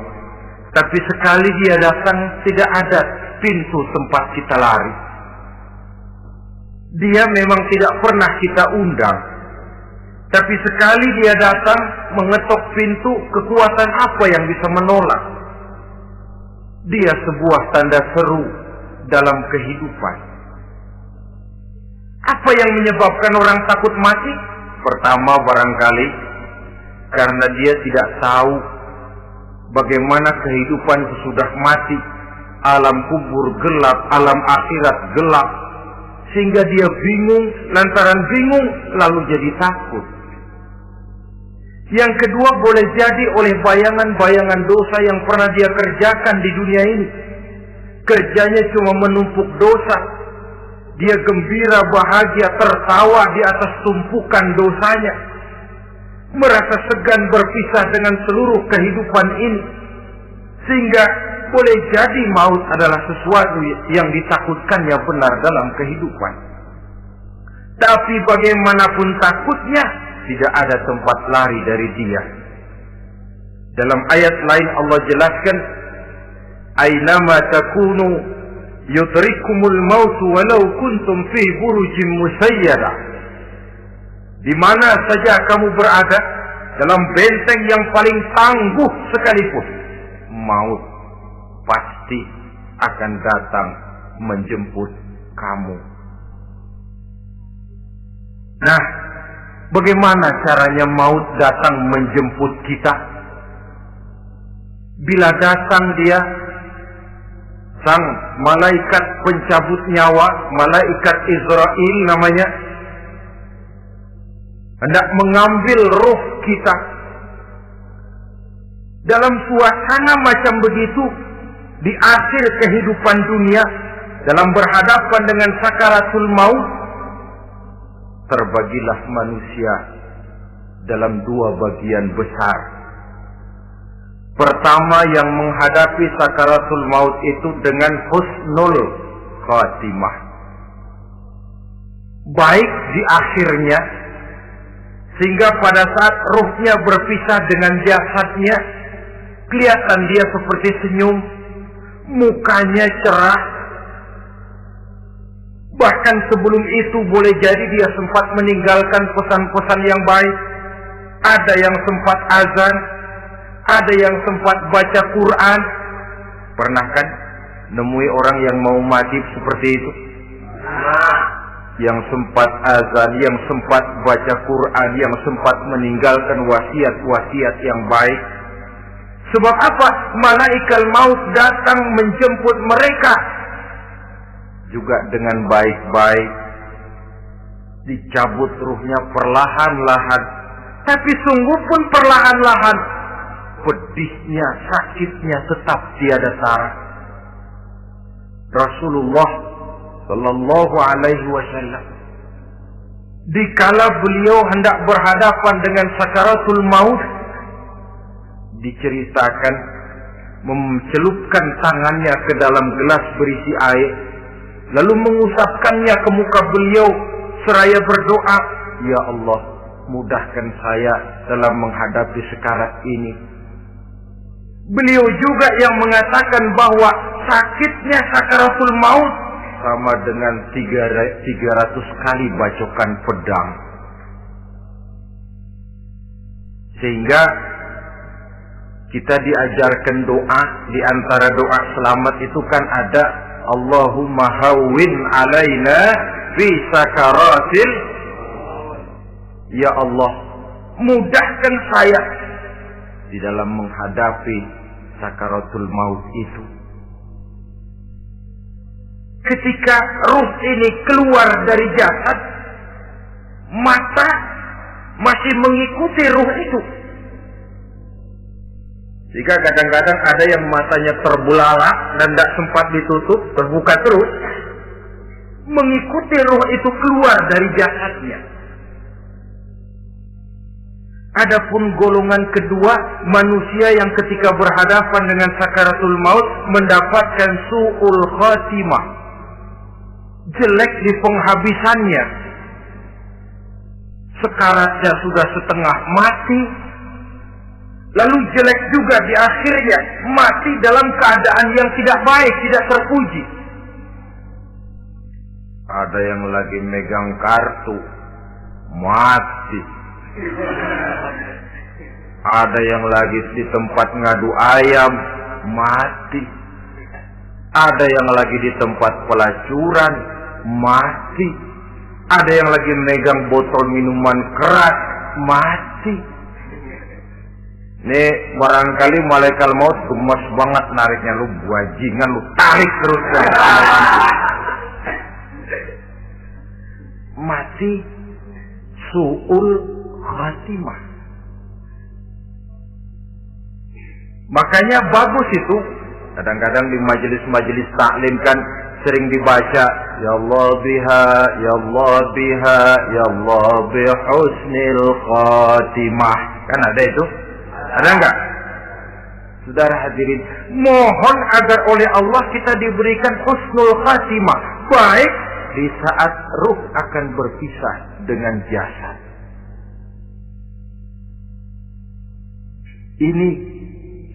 Tapi sekali dia datang, tidak ada pintu tempat kita lari. Dia memang tidak pernah kita undang. Tapi sekali dia datang, mengetok pintu, kekuatan apa yang bisa menolak? Dia sebuah tanda seru dalam kehidupan. Apa yang menyebabkan orang takut mati? Pertama barangkali karena dia tidak tahu bagaimana kehidupan sesudah mati. Alam kubur gelap, alam akhirat gelap, sehingga dia bingung. Lantaran bingung lalu jadi takut. Yang kedua boleh jadi oleh bayangan-bayangan dosa yang pernah dia kerjakan di dunia ini. Kerjanya cuma menumpuk dosa. Dia gembira, bahagia, tertawa di atas tumpukan dosanya. Merasa segan berpisah dengan seluruh kehidupan ini. Sehingga boleh jadi maut adalah sesuatu yang ditakutkannya benar dalam kehidupan. Tapi bagaimanapun takutnya, tidak ada tempat lari dari dia. Dalam ayat lain Allah jelaskan, Aynama takunu yudrikumul mautu walau kuntum fi burujin musayyada. Di mana saja kamu berada, dalam benteng yang paling tangguh sekalipun, maut pasti akan datang menjemput kamu. Nah, bagaimana caranya maut datang menjemput kita? Bila datang dia, sang malaikat pencabut nyawa, malaikat Israel namanya, hendak mengambil roh kita. Dalam suasana macam begitu, di akhir kehidupan dunia, dalam berhadapan dengan sakaratul maut, terbagilah manusia dalam dua bagian besar. Pertama, yang menghadapi sakaratul maut itu dengan husnul khatimah, baik di akhirnya, sehingga pada saat ruhnya berpisah dengan jasadnya, kelihatan dia seperti senyum, mukanya cerah. Bahkan sebelum itu boleh jadi dia sempat meninggalkan pesan-pesan yang baik. Ada yang sempat azan, ada yang sempat baca Quran. Pernah kan nemui orang yang mau mati seperti itu? Yang sempat azan, yang sempat baca Quran, yang sempat meninggalkan wasiat-wasiat yang baik. Sebab apa? Malaikat maut datang menjemput mereka juga dengan baik-baik. Dicabut ruhnya perlahan-lahan. Tapi sungguh pun perlahan-lahan. Pedihnya, sakitnya tetap tiada tara. Rasulullah Sallallahu Alaihi Wasallam, dikala beliau hendak berhadapan dengan sakaratul maut, diceritakan mencelupkan tangannya ke dalam gelas berisi air, lalu mengusapkannya ke muka beliau seraya berdoa, "Ya Allah, mudahkan saya dalam menghadapi sekarat ini." Beliau juga yang mengatakan bahwa sakitnya sakaratul maut sama dengan 300 kali bacokan pedang. Sehingga kita diajarkan doa, di antara doa selamat itu kan ada Allahumma hawwin alaina fi sakaratil. Ya Allah, mudahkan saya di dalam menghadapi sakaratul maut itu. Ketika ruh ini keluar dari jasad, mata masih mengikuti ruh itu. Jika kadang-kadang ada yang matanya terbelalak dan tidak sempat ditutup, terbuka terus, mengikuti ruh itu keluar dari jasadnya. Adapun golongan kedua, manusia yang ketika berhadapan dengan sakaratul maut mendapatkan su'ul khatimah, jelek di penghabisannya. Sekaratnya sudah setengah mati, lalu jelek juga di akhirnya, mati dalam keadaan yang tidak baik, tidak terpuji. Ada yang lagi megang kartu, mati. Ada yang lagi di tempat ngadu ayam, mati. Ada yang lagi di tempat pelacuran, mati. Ada yang lagi megang botol minuman keras, mati. Nih barangkali malaikat maut gemes banget nariknya, lu bajingan, lu tarik terus. Mati su'ul khatimah. Makanya bagus itu. Kadang-kadang di majelis-majelis taklim kan sering dibaca, Ya Allah biha, Ya Allah biha, Ya Allah bihusnil khatimah. Kan ada itu? Ada enggak? Saudara hadirin, mohon agar oleh Allah kita diberikan husnul khatimah, baik di saat ruh akan berpisah dengan jasad. Ini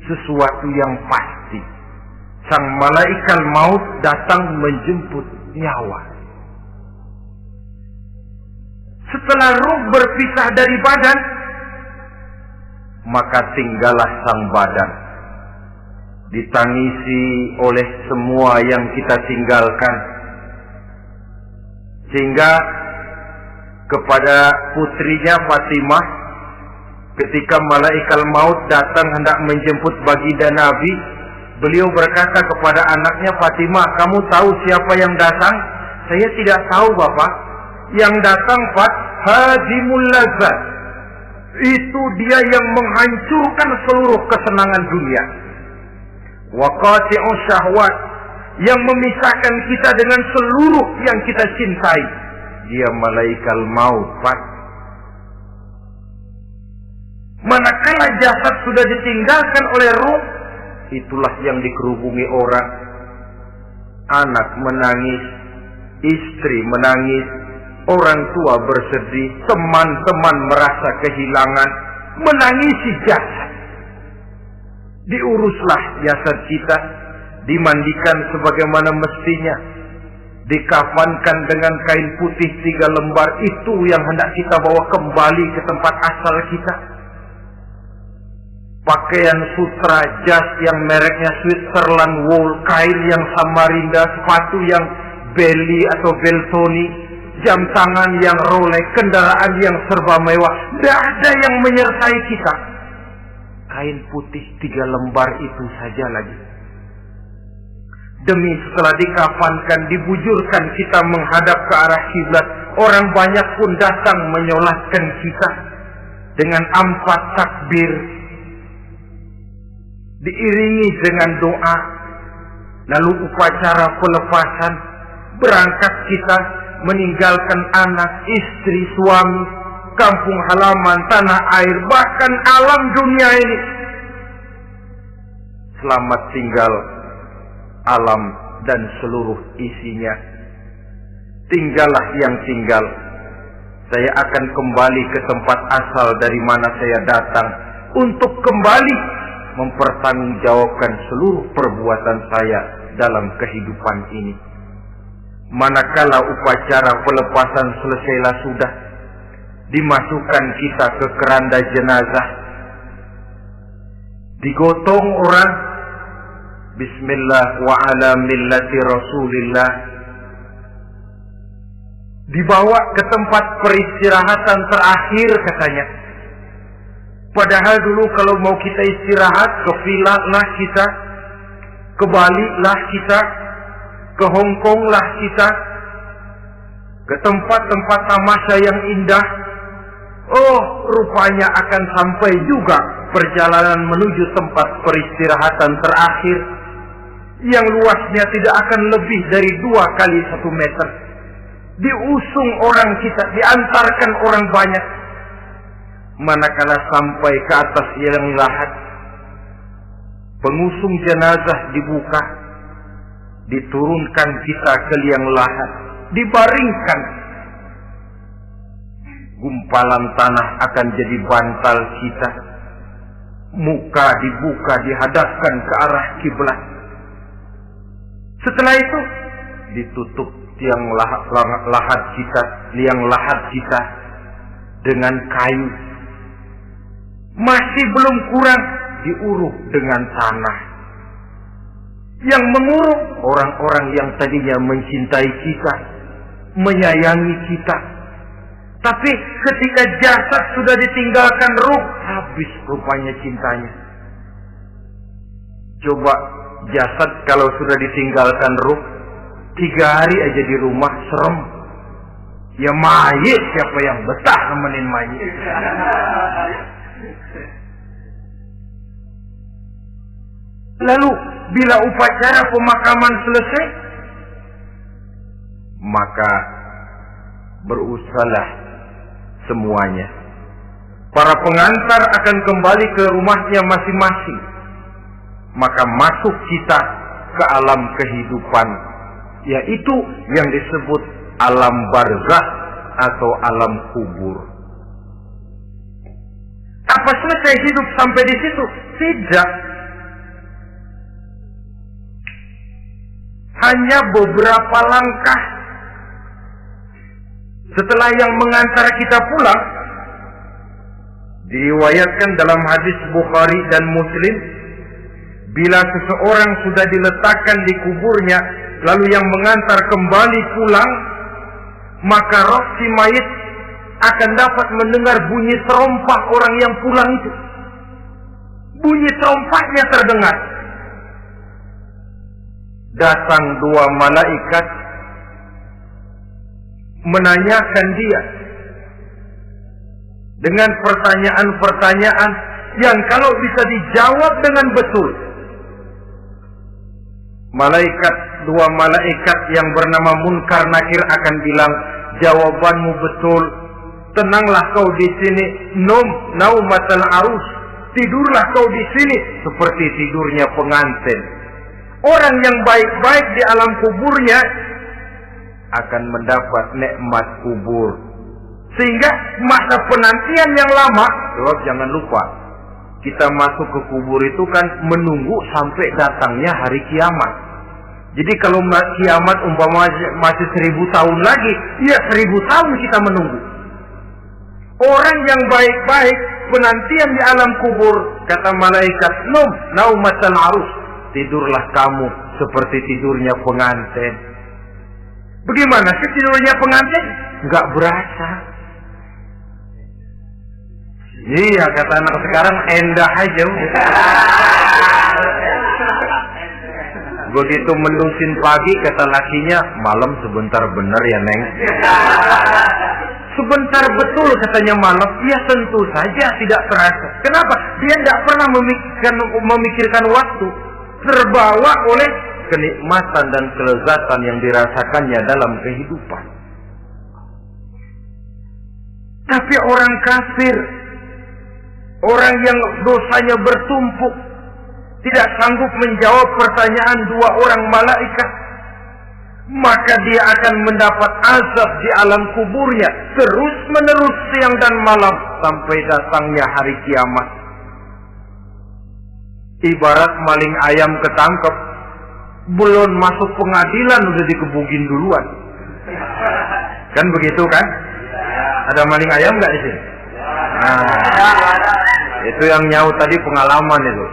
sesuatu yang pasti. Sang malaikat maut datang menjemput nyawa. Setelah ruh berpisah dari badan, maka tinggallah sang badan, ditangisi oleh semua yang kita tinggalkan. Sehingga kepada putrinya Fatimah, ketika malaikat maut datang hendak menjemput baginda Nabi, beliau berkata kepada anaknya, Fatimah, kamu tahu siapa yang datang? Saya tidak tahu, Bapak. Yang datang, Fat, hadimul lazat. Itu dia yang menghancurkan seluruh kesenangan dunia. Waqati'us syahwat, yang memisahkan kita dengan seluruh yang kita cintai. Dia malaikat maut, Fat. Manakala jasad sudah ditinggalkan oleh ruh, itulah yang dikerubungi orang. Anak menangis, istri menangis, orang tua bersedih, teman-teman merasa kehilangan, menangisi jasad. Diuruslah jasad kita, dimandikan sebagaimana mestinya, dikafankan dengan kain putih 3 lembar, itu yang hendak kita bawa kembali ke tempat asal kita. Pakaian sutra, jas yang mereknya Switzerland wool, kain yang Samarinda, sepatu yang Belly atau Beltoni, jam tangan yang Rolex, kendaraan yang serba mewah, tidak ada yang menyertai kita. Kain putih 3 lembar itu saja lagi. Demi setelah dikafankan, dibujurkan kita menghadap ke arah kiblat, orang banyak pun datang menyolatkan kita dengan 4 takbir, diiringi dengan doa. Lalu upacara pelepasan, berangkat kita meninggalkan anak, istri, suami, kampung halaman, tanah air, bahkan alam dunia ini. Selamat tinggal alam dan seluruh isinya. Tinggallah yang tinggal. Saya akan kembali ke tempat asal dari mana saya datang, untuk kembali mempertanggungjawabkan seluruh perbuatan saya dalam kehidupan ini. Manakala upacara pelepasan selesailah sudah, dimasukkan kita ke keranda jenazah, digotong orang, bismillah wa ala millati rasulillah, dibawa ke tempat peristirahatan terakhir katanya. Padahal dulu kalau mau kita istirahat, ke villa lah kita, ke Bali lah kita, ke Hong Kong lah kita, ke tempat-tempat tamasya yang indah. Oh, rupanya akan sampai juga perjalanan menuju tempat peristirahatan terakhir, yang luasnya tidak akan lebih dari 2 kali 1 meter. Diusung orang kita, diantarkan orang banyak. Manakala sampai ke atas liang lahat, pengusung jenazah dibuka, diturunkan kita ke liang lahat, dibaringkan. Gumpalan tanah akan jadi bantal kita. Muka dibuka, dihadapkan ke arah kiblat. Setelah itu ditutup liang lahat kita dengan kayu. Masih belum kurang, diuruk dengan tanah. Yang menguruk orang-orang yang tadinya mencintai kita, menyayangi kita. Tapi ketika jasad sudah ditinggalkan ruh, habis rupanya cintanya. Coba jasad kalau sudah ditinggalkan ruh, 3 hari aja di rumah serem. Ya mayit, siapa yang betah nemenin mayit? Lalu bila upacara pemakaman selesai, maka berusahalah semuanya. Para pengantar akan kembali ke rumahnya masing-masing. Maka masuk kita ke alam kehidupan, yaitu yang disebut alam barzakh atau alam kubur. Apa selesai hidup sampai di situ? Tidak. Hanya beberapa langkah setelah yang mengantar kita pulang, diriwayatkan dalam hadis Bukhari dan Muslim, bila seseorang sudah diletakkan di kuburnya, lalu yang mengantar kembali pulang, maka roh si mayit akan dapat mendengar bunyi terompah orang yang pulang itu. Bunyi terompahnya terdengar. Datang 2 malaikat menanyakan dia dengan pertanyaan-pertanyaan yang kalau bisa dijawab dengan betul, 2 malaikat yang bernama Munkar Nakir akan bilang, jawabanmu betul, tenanglah kau di sini, naumatal arus, tidurlah kau di sini seperti tidurnya pengantin. Orang yang baik-baik di alam kuburnya akan mendapat nikmat kubur. Sehingga masa penantian yang lama, jangan lupa, kita masuk ke kubur itu kan menunggu sampai datangnya hari kiamat. Jadi kalau kiamat umpama masih 1000 tahun lagi, ya 1000 tahun kita menunggu. Orang yang baik-baik, penantian di alam kubur, kata malaikat, naumatal arus, tidurlah kamu seperti tidurnya pengantin. Bagaimana sih tidurnya pengantin? Enggak berasa. Iya, kata anak sekarang, endah aja. Begitu mendusin pagi, kata lakinya, malam sebentar bener ya Neng. Sebentar betul katanya malam. Ya tentu saja tidak terasa. Kenapa? Dia tidak pernah memikirkan waktu. Terbawa oleh kenikmatan dan kelezatan yang dirasakannya dalam kehidupan. Tapi orang kafir, orang yang dosanya bertumpuk, tidak sanggup menjawab pertanyaan 2 orang malaikat, maka dia akan mendapat azab di alam kuburnya terus menerus siang dan malam sampai datangnya hari kiamat. Ibarat maling ayam ketangkep, belum masuk pengadilan udah dikebukin duluan. Kan begitu kan? Ada maling ayam nggak di sini? Nah, itu yang nyaut tadi pengalaman itu.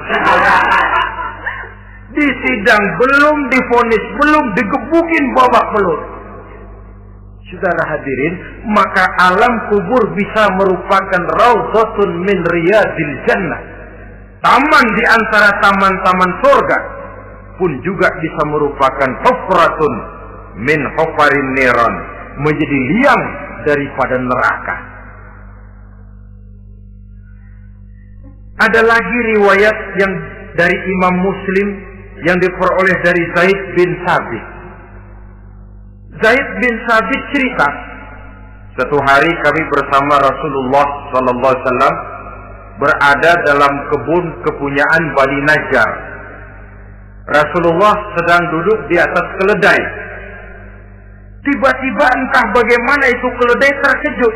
Di sidang belum divonis, belum digebukin babak belur. Saudara hadirin, maka alam kubur bisa merupakan raudhatun min riyadil jannah. Taman di antara taman-taman surga pun juga bisa merupakan hufratun min hufarin niran, menjadi liang daripada neraka. Ada lagi riwayat yang dari Imam Muslim yang diperoleh dari Zaid bin Sabit. Zaid bin Sabit cerita, satu hari kami bersama Rasulullah sallallahu alaihi wasallam berada dalam kebun kepunyaan Bani Najjar. Rasulullah sedang duduk di atas keledai. Tiba-tiba entah bagaimana itu keledai terkejut,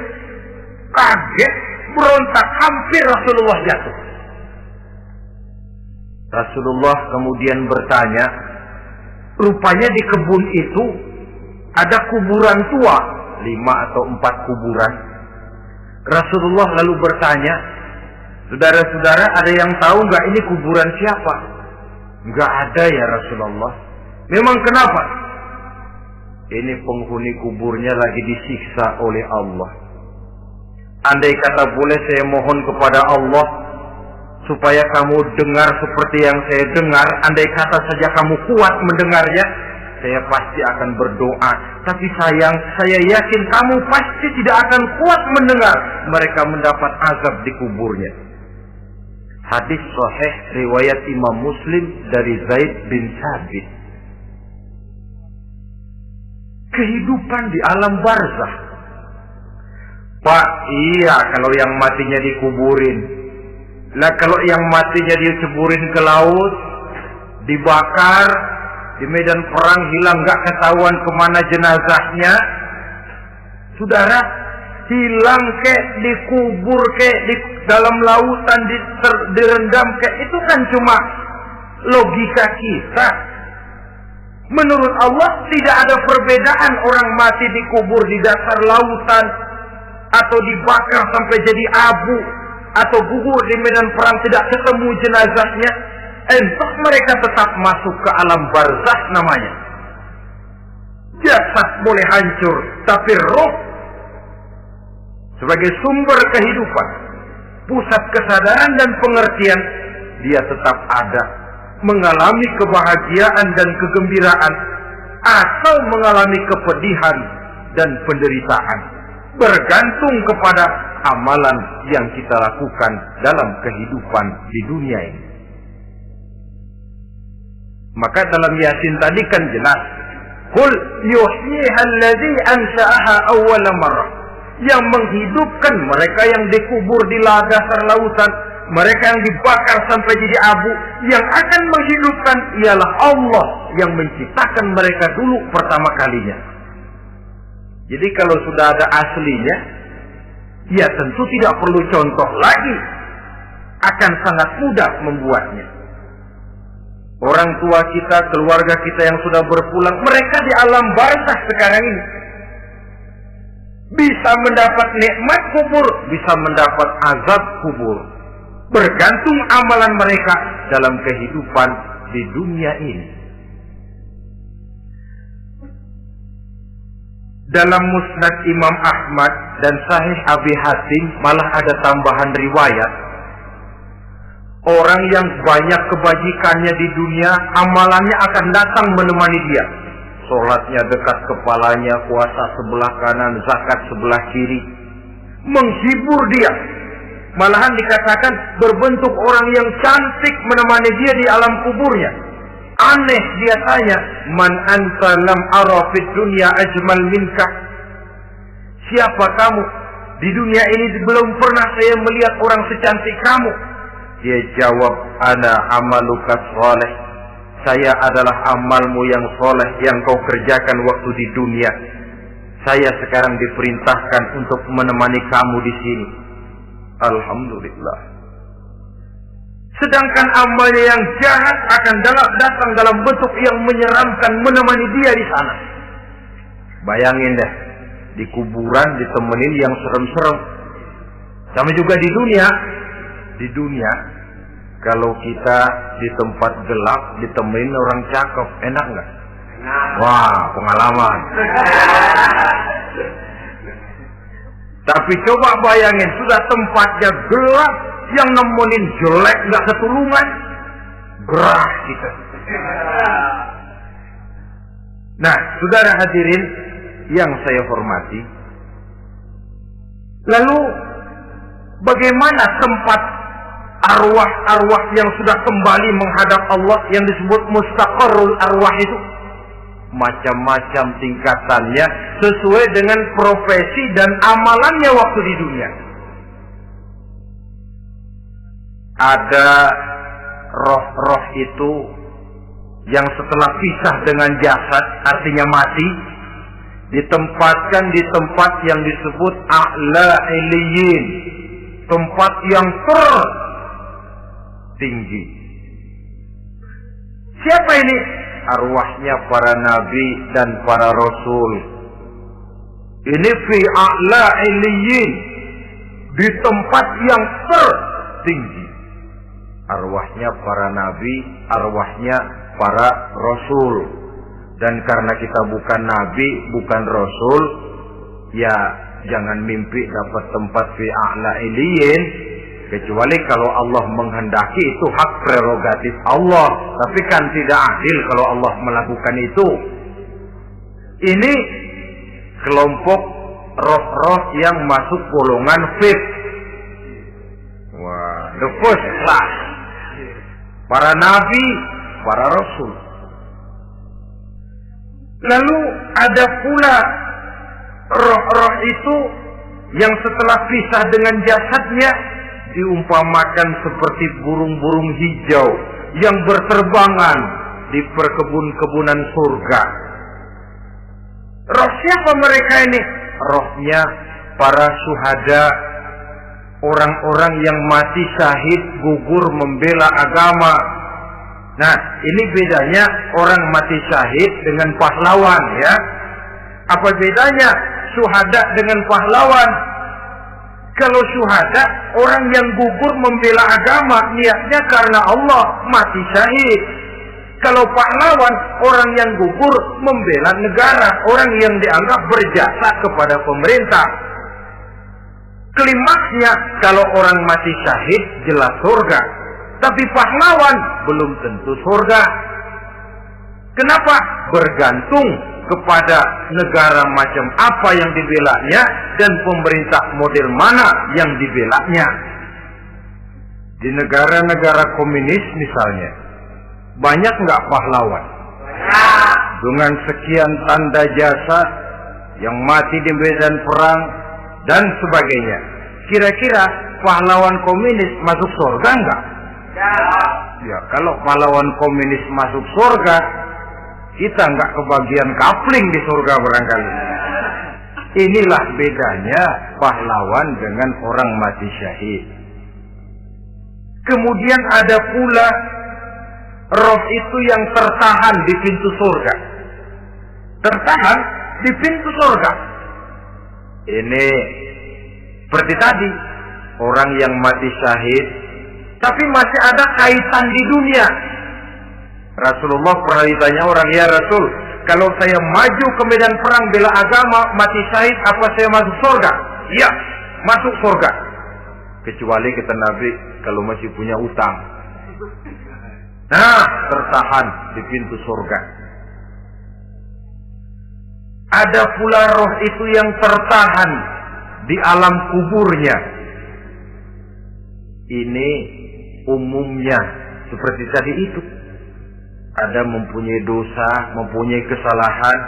kaget, berontak, hampir Rasulullah jatuh. Rasulullah kemudian bertanya, rupanya di kebun itu ada kuburan tua, 5 atau 4 kuburan. Rasulullah lalu bertanya, saudara-saudara, ada yang tahu nggak ini kuburan siapa? Nggak ada ya Rasulullah. Memang kenapa? Ini penghuni kuburnya lagi disiksa oleh Allah. Andai kata boleh saya mohon kepada Allah supaya kamu dengar seperti yang saya dengar, andai kata saja kamu kuat mendengarnya, saya pasti akan berdoa. Tapi sayang, saya yakin kamu pasti tidak akan kuat mendengar mereka mendapat azab di kuburnya. Hadis sahih riwayat Imam Muslim dari Zaid bin Sabit. Kehidupan di alam barzah. Pak, iya kalau yang matinya dikuburin. Nah kalau yang matinya diceburin ke laut, dibakar, di medan perang hilang gak ketahuan kemana jenazahnya. Saudara, hilang kek, dikubur kek, di dalam lautan, direndam kek, itu kan cuma logika kita. Menurut Allah tidak ada perbedaan orang mati dikubur di dasar lautan, atau dibakar sampai jadi abu, atau gugur di medan perang tidak ketemu jenazahnya. Entah mereka tetap masuk ke alam barzakh namanya. Jasad boleh hancur, tapi roh sebagai sumber kehidupan, pusat kesadaran dan pengertian, dia tetap ada, mengalami kebahagiaan dan kegembiraan, atau mengalami kepedihan dan penderitaan, bergantung kepada amalan yang kita lakukan dalam kehidupan di dunia ini. Maka dalam Yasin tadi kan jelas, Qul yuhyiha alladzi ansha'aha awwala marrah. Yang menghidupkan mereka yang dikubur di dasar lautan, mereka yang dibakar sampai jadi abu, yang akan menghidupkan ialah Allah yang menciptakan mereka dulu pertama kalinya. Jadi kalau sudah ada aslinya, ya tentu tidak perlu contoh lagi, akan sangat mudah membuatnya. Orang tua kita, keluarga kita yang sudah berpulang, mereka di alam barzakh sekarang ini bisa mendapat nikmat kubur, bisa mendapat azab kubur. Bergantung amalan mereka dalam kehidupan di dunia ini. Dalam Musnad Imam Ahmad dan Sahih Abi Hatim malah ada tambahan riwayat. Orang yang banyak kebajikannya di dunia, amalannya akan datang menemani dia. Sholatnya dekat kepalanya, puasa sebelah kanan, zakat sebelah kiri. Menghibur dia. Malahan dikatakan berbentuk orang yang cantik menemani dia di alam kuburnya. Aneh dia tanya, man anta lam ara fid dunya ajmal minka. Siapa kamu? Di dunia ini belum pernah saya melihat orang secantik kamu. Dia jawab, ana amaluka sholeh. Saya adalah amalmu yang soleh yang kau kerjakan waktu di dunia. Saya sekarang diperintahkan untuk menemani kamu di sini. Alhamdulillah. Sedangkan amalnya yang jahat akan datang dalam bentuk yang menyeramkan menemani dia di sana. Bayangin deh, di kuburan ditemenin yang serem-serem. Sama juga di dunia. Di dunia, kalau kita di tempat gelap ditemenin orang cakep, enak nggak? Wah, pengalaman. Tapi coba bayangin, sudah tempatnya gelap, yang nemenin jelek nggak ketulungan, gerah kita. Nah, saudara hadirin yang saya hormati, lalu bagaimana tempat arwah-arwah yang sudah kembali menghadap Allah yang disebut mustaqarrul arwah itu? Macam-macam tingkatannya sesuai dengan profesi dan amalannya waktu di dunia. Ada roh-roh itu yang setelah pisah dengan jasad, artinya mati, ditempatkan di tempat yang disebut a'la iliyin, tempat yang tertinggi. Siapa ini? Arwahnya para nabi dan para rasul. Ini fi a'la iliyin, di tempat yang tertinggi. Arwahnya para nabi, arwahnya para rasul. Dan karena kita bukan nabi, bukan rasul, ya jangan mimpi dapat tempat fi a'la iliyin, kecuali kalau Allah menghendaki. Itu hak prerogatif Allah, tapi kan tidak adil kalau Allah melakukan itu. Ini kelompok roh-roh yang masuk golongan VIP. Wah, the first class. Para nabi, para rasul. Lalu ada pula roh-roh itu yang setelah pisah dengan jasadnya diumpamakan seperti burung-burung hijau yang berterbangan di perkebun-kebunan surga. Roh siapa mereka ini? Rohnya para syuhada, orang-orang yang mati syahid gugur membela agama. Nah, ini bedanya orang mati syahid dengan pahlawan, ya. Apa bedanya syuhada dengan pahlawan? Kalau syuhada, orang yang gugur membela agama, niatnya karena Allah, mati syahid. Kalau pahlawan, orang yang gugur membela negara, orang yang dianggap berjasa kepada pemerintah. Klimaksnya, kalau orang mati syahid, jelas surga. Tapi pahlawan, belum tentu surga. Kenapa? Bergantung kepada negara macam apa yang dibelanya dan pemerintah model mana yang dibelanya. Di negara-negara komunis misalnya, banyak nggak pahlawan? Dengan sekian tanda jasa yang mati di medan perang dan sebagainya. Kira-kira pahlawan komunis masuk surga nggak? Ya, kalau pahlawan komunis masuk surga, kita nggak kebagian kapling di surga barangkali. Inilah bedanya pahlawan dengan orang mati syahid. Kemudian ada pula roh itu yang tertahan di pintu surga. Tertahan di pintu surga. Ini seperti tadi, orang yang mati syahid, tapi masih ada kaitan di dunia. Rasulullah pernah ditanya orang, ya Rasul, kalau saya maju ke medan perang bela agama, mati syahid, apa saya masuk surga? Iya, masuk surga. Kecuali kata Nabi, kalau masih punya utang. Nah, tertahan di pintu surga. Ada pula roh itu yang tertahan di alam kuburnya. Ini umumnya seperti tadi itu. Ada mempunyai dosa, mempunyai kesalahan,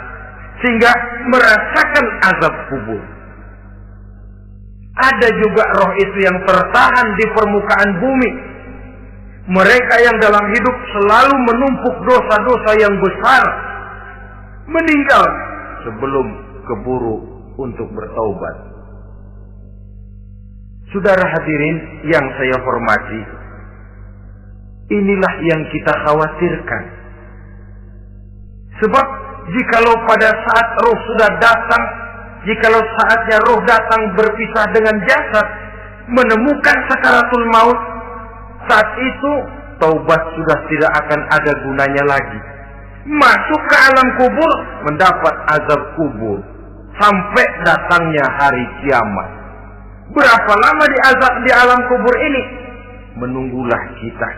sehingga merasakan azab kubur. Ada juga roh itu yang tertahan di permukaan bumi. Mereka yang dalam hidup selalu menumpuk dosa-dosa yang besar, meninggal sebelum keburu untuk bertaubat. Saudara hadirin yang saya hormati, inilah yang kita khawatirkan. Sebab jikalau pada saat roh sudah datang, jikalau saatnya roh datang berpisah dengan jasad, menemukan sakaratul maut, saat itu taubat sudah tidak akan ada gunanya lagi. Masuk ke alam kubur, mendapat azab kubur sampai datangnya hari kiamat. Berapa lama di alam kubur ini? Menunggulah kita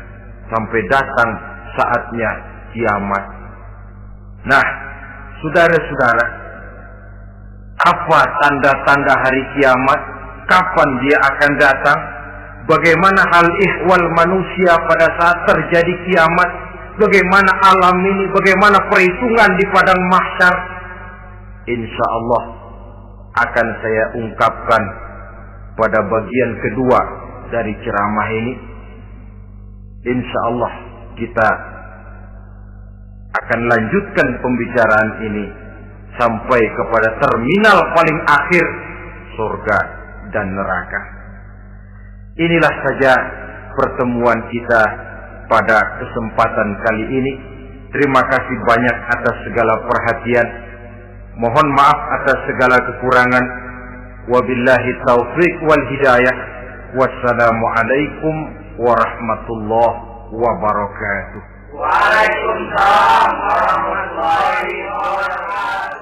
sampai datang saatnya kiamat. Nah, saudara-saudara, apa tanda-tanda hari kiamat? Kapan dia akan datang? Bagaimana hal ihwal manusia pada saat terjadi kiamat? Bagaimana alam ini? Bagaimana perhitungan di padang mahsyar? Insya Allah akan saya ungkapkan pada bagian kedua dari ceramah ini. Insya Allah kita akan lanjutkan pembicaraan ini sampai kepada terminal paling akhir, surga dan neraka. Inilah saja pertemuan kita pada kesempatan kali ini. Terima kasih banyak atas segala perhatian. Mohon maaf atas segala kekurangan. Wabillahi taufiq wal hidayah. Wassalamualaikum warahmatullahi wabarakatuh. Waalaikumsalam warahmatullahi wabarakatuh.